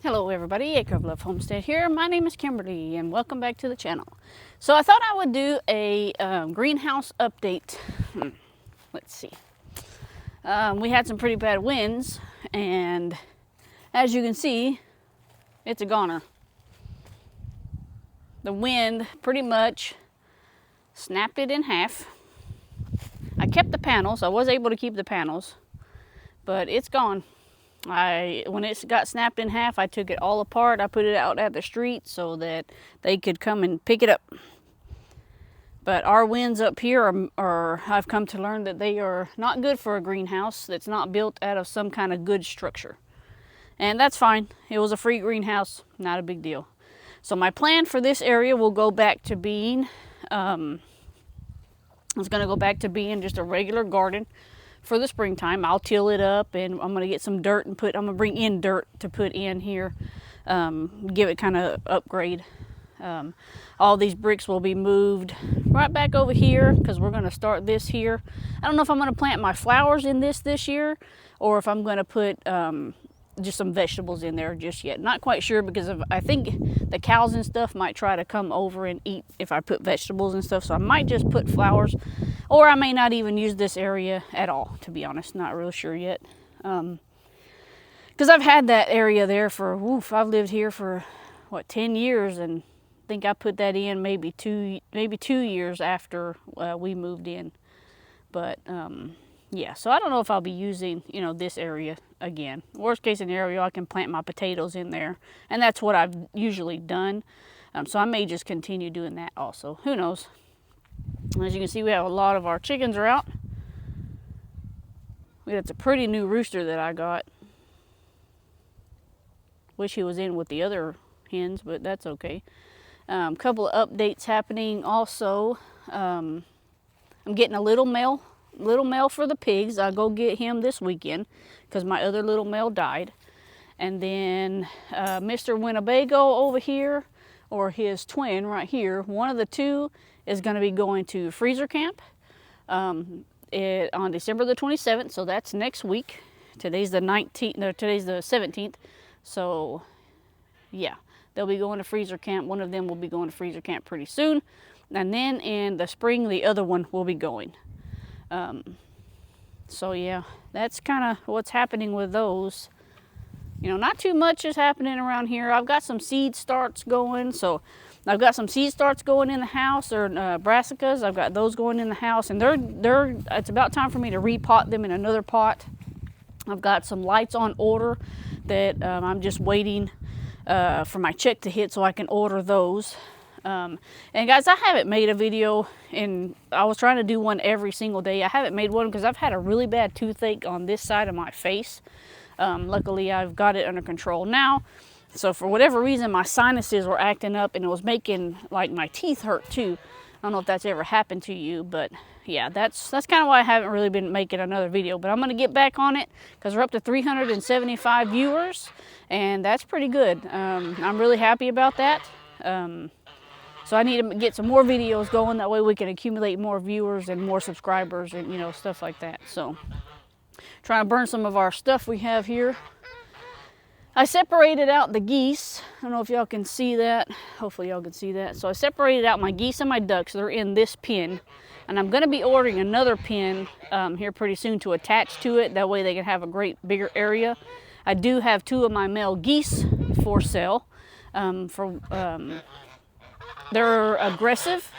Hello everybody, Acre of Love Homestead here. My name is Kimberly and welcome back to the channel. So I thought I would do a greenhouse update. Let's see. We had some pretty bad winds and as you can see, it's a goner. The wind pretty much snapped it in half. I kept the panels. I was able to keep the panels, but it's gone. When it got snapped in half, I took it all apart. I put it out at the street so that they could come and pick it up. But our winds up here are I've come to learn that they are not good for a greenhouse that's not built out of some kind of good structure. And that's fine. It was a free greenhouse, not a big deal. So my plan for this area will go back to being, it's going to go back to being just a regular garden. For the springtime, I'll till it up and I'm going to get some dirt and I'm going to bring in dirt to put in here, give it kind of upgrade. All these bricks will be moved right back over here because we're going to start this here. I don't know if I'm going to plant my flowers in this year or if I'm going to put just some vegetables in there just yet. Not quite sure because I think the cows and stuff might try to come over and eat if I put vegetables and stuff. So I might just put flowers. Or I may not even use this area at all, to be honest. Not real sure yet. Because I've had that area there for, I've lived here for, 10 years. And I think I put that in maybe two years after we moved in. But, yeah, so I don't know if I'll be using, this area again. Worst case scenario, I can plant my potatoes in there. And that's what I've usually done. So I may just continue doing that also. Who knows? As you can see, we have a lot of our chickens are out. That's a pretty new rooster that I got. Wish he was in with the other hens, but that's okay. Couple of updates happening also. I'm getting a little male for the pigs. I'll go get him this weekend because my other little male died. And then Mr. Winnebago over here, or his twin right here, one of the two is going to be going to freezer camp on December the 27th, so that's next week. Today's the 19th, no, today's the 17th, so yeah, they'll be going to freezer camp. One of them will be going to freezer camp pretty soon, and then in the spring, the other one will be going. So yeah, that's kind of what's happening with those. Not too much is happening around here. I've got some seed starts going, so I've got some seed starts going in the house, or brassicas. I've got those going in the house, and it's about time for me to repot them in another pot. I've got some lights on order that I'm just waiting for my check to hit so I can order those. And guys, I haven't made a video, and I was trying to do one every single day. I haven't made one because I've had a really bad toothache on this side of my face. Luckily, I've got it under control now. So for whatever reason, my sinuses were acting up and it was making like my teeth hurt too. I don't know if that's ever happened to you, but yeah, that's kind of why I haven't really been making another video. But I'm going to get back on it because we're up to 375 viewers and that's pretty good. I'm really happy about that. So I need to get some more videos going. That way we can accumulate more viewers and more subscribers and, stuff like that. So trying to burn some of our stuff we have here. I separated out the geese. I don't know if y'all can see that. Hopefully y'all can see that. So I separated out my geese and my ducks. They're in this pen. And I'm going to be ordering another pen here pretty soon to attach to it. That way they can have a bigger area. I do have 2 of my male geese for sale. They're aggressive.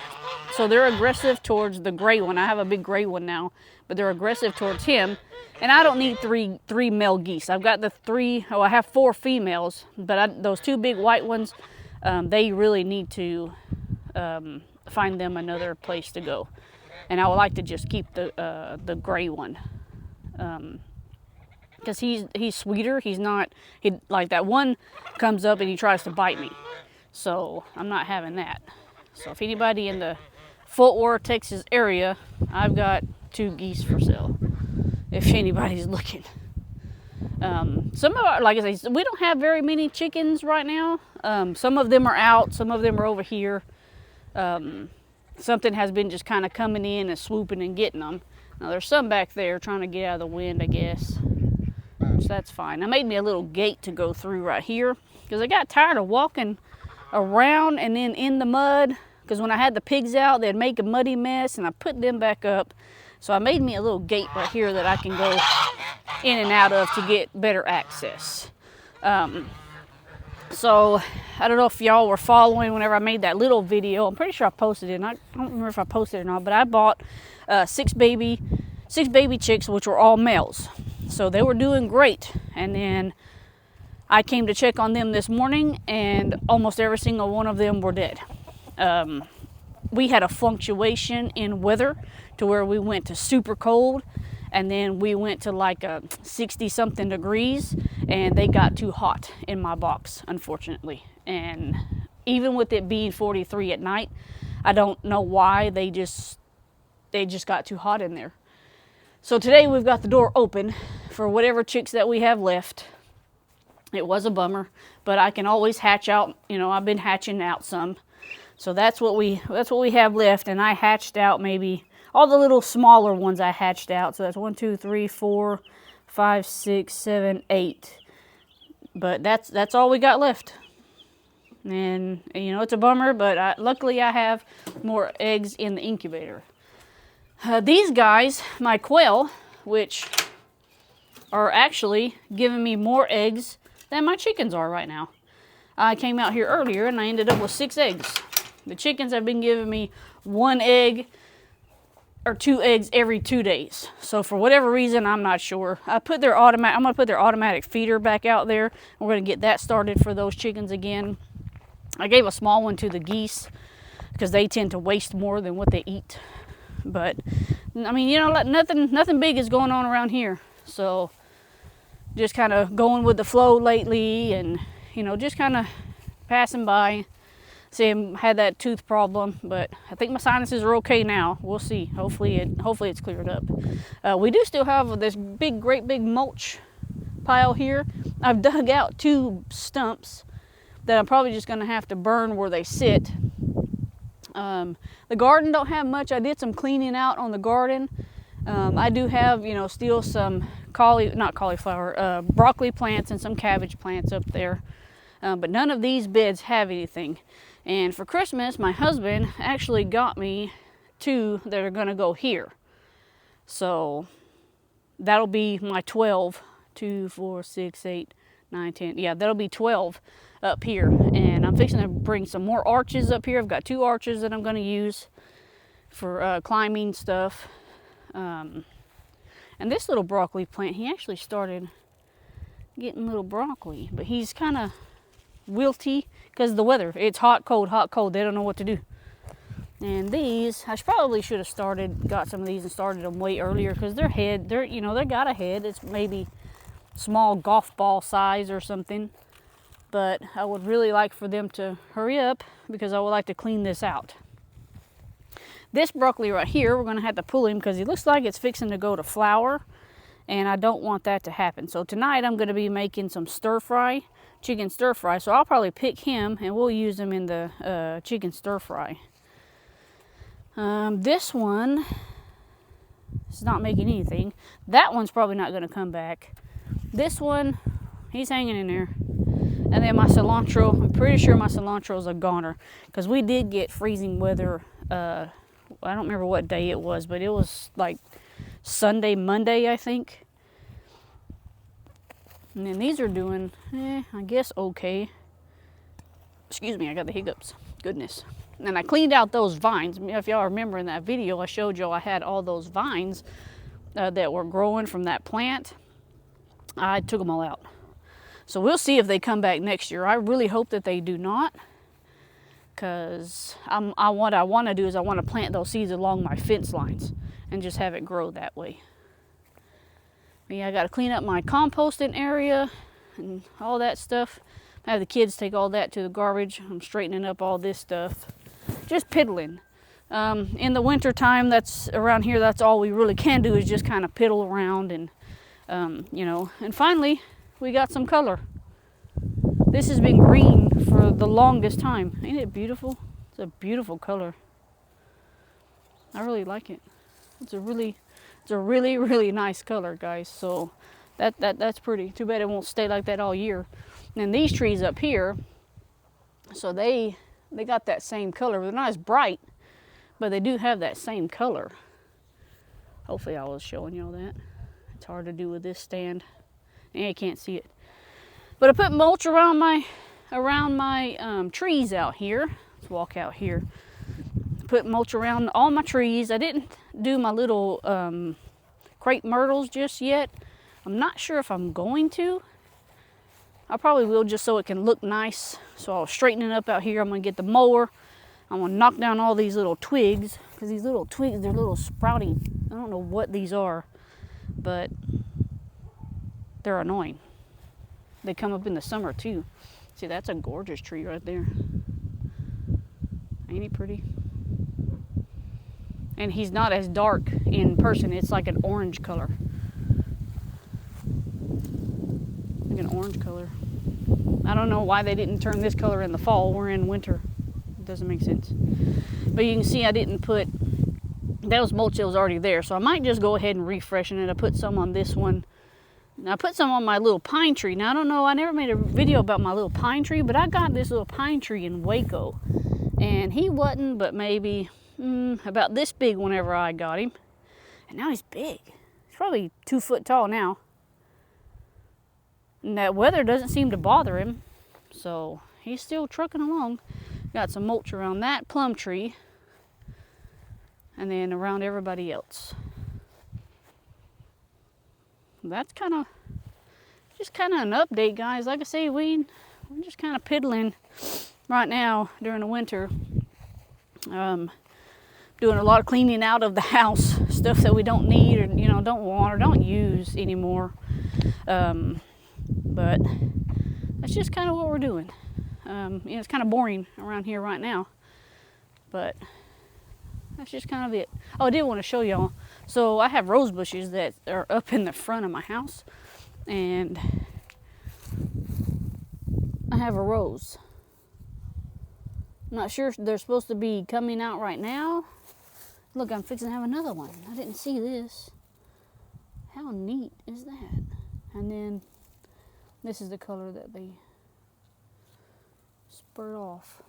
So they're aggressive towards the gray one. I have a big gray one now. But they're aggressive towards him. And I don't need three male geese. I've got I have 4 females, but those 2 big white ones, they really need to find them another place to go. And I would like to just keep the gray one. Because he's sweeter. Like that one comes up and he tries to bite me. So I'm not having that. So if anybody in the Fort Worth, Texas area, I've got 2 geese for sale. If anybody's looking. Some of our, like I say, we don't have very many chickens right now. Some of them are out, some of them are over here. Something has been just kind of coming in and swooping and getting them. Now there's some back there trying to get out of the wind, I guess. that's fine. I made me a little gate to go through right here because I got tired of walking around and then in the mud, because when I had the pigs out, they'd make a muddy mess, and I put them back up. So I made me a little gate right here that I can go in and out of to get better access. So I don't know if y'all were following whenever I made that little video. I'm pretty sure I posted it, and I don't remember if I posted it or not, but I bought six baby chicks, which were all males. So they were doing great. And then I came to check on them this morning, and almost every single one of them were dead. We had a fluctuation in weather to where we went to super cold, and then we went to like 60 something degrees, and they got too hot in my box, unfortunately. And even with it being 43 at night, I don't know why, they just got too hot in there. So today we've got the door open for whatever chicks that we have left. It was a bummer, but I can always hatch out. You know, I've been hatching out some. So that's what we have left, and I hatched out maybe all the little smaller ones I hatched out. So that's 1, 2, 3, 4, 5, 6, 7, 8. But that's all we got left. And you know, it's a bummer, but luckily I have more eggs in the incubator. These guys, my quail, which are actually giving me more eggs than my chickens are right now. I came out here earlier and I ended up with 6 eggs. The chickens have been giving me 1 egg or 2 eggs every 2 days. So for whatever reason, I'm not sure. I'm gonna put their automatic feeder back out there. We're gonna get that started for those chickens again. I gave a small one to the geese because they tend to waste more than what they eat. But I mean, you know, nothing big is going on around here. So just kind of going with the flow lately, and you know, just kind of passing by. See, I had that tooth problem, but I think my sinuses are okay now. We'll see. Hopefully it's cleared up. We do still have this great big mulch pile here. I've dug out 2 stumps that I'm probably just going to have to burn where they sit. The garden don't have much. I did some cleaning out on the garden. I do have, you know, still some broccoli plants and some cabbage plants up there. But none of these beds have anything. And for Christmas, my husband actually got me 2 that are going to go here. So that'll be my 12. 2, 4, 6, 8, 9, 10. Yeah, that'll be 12 up here. And I'm fixing to bring some more arches up here. I've got 2 arches that I'm going to use for climbing stuff. And this little broccoli plant, he actually started getting little broccoli. But he's kind of wilty because of the weather. It's hot, cold, hot, cold. They don't know what to do. And these, I probably should have got some of these and started them way earlier, because they got a head. It's maybe small golf ball size or something. But I would really like for them to hurry up, because I would like to clean this out. This broccoli right here, we're going to have to pull him because he looks like it's fixing to go to flower, and I don't want that to happen. So tonight I'm going to be making some chicken stir fry. So I'll probably pick him and we'll use him in the chicken stir fry. This one is not making anything. That one's probably not going to come back. This one, he's hanging in there. And then my cilantro, I'm pretty sure my cilantro is a goner, because we did get freezing weather. I don't remember what day it was, but it was like Sunday, Monday, I think. And then these are doing, I guess, okay. Excuse me, I got the hiccups. Goodness. And I cleaned out those vines. If y'all remember in that video, I showed y'all I had all those vines that were growing from that plant. I took them all out. So we'll see if they come back next year. I really hope that they do not, because what I want to do is I want to plant those seeds along my fence lines and just have it grow that way. But yeah, I got to clean up my composting area and all that stuff. I have the kids take all that to the garbage. I'm straightening up all this stuff. Just piddling. In the winter time, that's around here, that's all we really can do is just kind of piddle around and, and finally we got some color. This has been green for the longest time. Ain't it beautiful? It's a beautiful color. I really like it. It's a really, really nice color, guys. So That's pretty. Too bad it won't stay like that all year. And then these trees up here, so they got that same color. They're not as bright, but they do have that same color. Hopefully I was showing y'all that. It's hard to do with this stand. And you can't see it. But I put mulch around my trees out here. Let's walk out here. Put mulch around all my trees. I didn't do my little crepe myrtles just yet. I'm not sure if I'm going to. I probably will, just so it can look nice. So I'll straighten it up out here. I'm gonna get the mower. I'm gonna knock down all these little twigs, because these little twigs, they're little sprouty. I don't know what these are, but they're annoying. They come up in the summer too. See, that's a gorgeous tree right there. Ain't he pretty? And he's not as dark in person. It's like an orange color. Like an orange color. I don't know why they didn't turn this color in the fall. We're in winter. It doesn't make sense. But you can see I didn't put, that was mulch that was already there. So I might just go ahead and refreshen it. I put some on this one. Now I put some on my little pine tree. Now I don't know, I never made a video about my little pine tree, but I got this little pine tree in Waco. And he wasn't but maybe about this big whenever I got him. And now he's big. He's probably 2 foot tall now. And that weather doesn't seem to bother him. So he's still trucking along. Got some mulch around that plum tree. And then around everybody else. That's just kind of an update, guys. Like I say, we're just kind of piddling right now during the winter. Doing a lot of cleaning out of the house, stuff that we don't need or don't want or don't use anymore. But that's just kind of what we're doing. It's kind of boring around here right now, but that's just kind of it. Oh, I did want to show y'all. So I have rose bushes that are up in the front of my house, and I have a rose. I'm not sure if they're supposed to be coming out right now. Look, I'm fixing to have another one. I didn't see this. How neat is that? And then this is the color that they spurt off.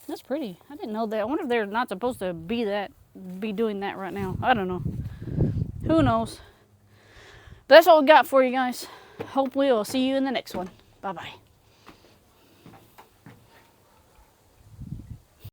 That's pretty. I didn't know that. I wonder if they're not supposed to be doing that right now. I don't know. Who knows? But that's all we got for you guys. Hopefully I'll see you in the next one. Bye-bye.